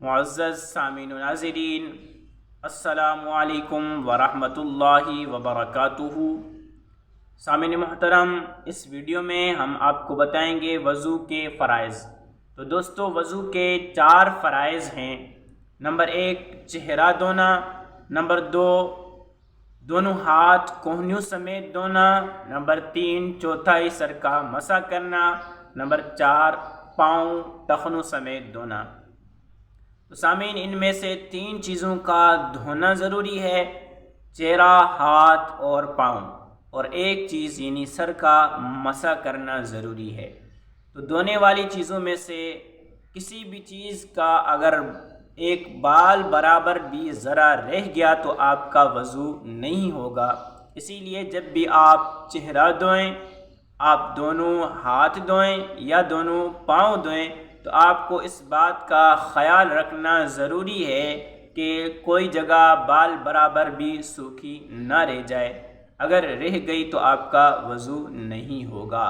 معزز سامعین و ناظرین، السلام علیکم ورحمۃ اللہ وبرکاتہ۔ سامعین محترم، اس ویڈیو میں ہم آپ کو بتائیں گے وضو کے فرائض۔ تو دوستو، وضو کے 4 فرائض ہیں۔ نمبر 1 چہرہ دھونا، نمبر 2 دونوں ہاتھ کوہنیوں سمیت دھونا، نمبر 3 چوتھائی سر کا مسح کرنا، نمبر 4 پاؤں ٹخنوں سمیت دھونا۔ تو سامعین، ان میں سے 3 چیزوں کا دھونا ضروری ہے، چہرہ، ہاتھ اور پاؤں، اور ایک چیز یعنی سر کا مسح کرنا ضروری ہے۔ تو دھونے والی چیزوں میں سے کسی بھی چیز کا اگر ایک بال برابر بھی ذرا رہ گیا تو آپ کا وضو نہیں ہوگا۔ اسی لیے جب بھی آپ چہرہ دھوئیں، آپ دونوں ہاتھ دھوئیں یا دونوں پاؤں دھوئیں، تو آپ کو اس بات کا خیال رکھنا ضروری ہے کہ کوئی جگہ بال برابر بھی سوکھی نہ رہ جائے۔ اگر رہ گئی تو آپ کا وضو نہیں ہوگا۔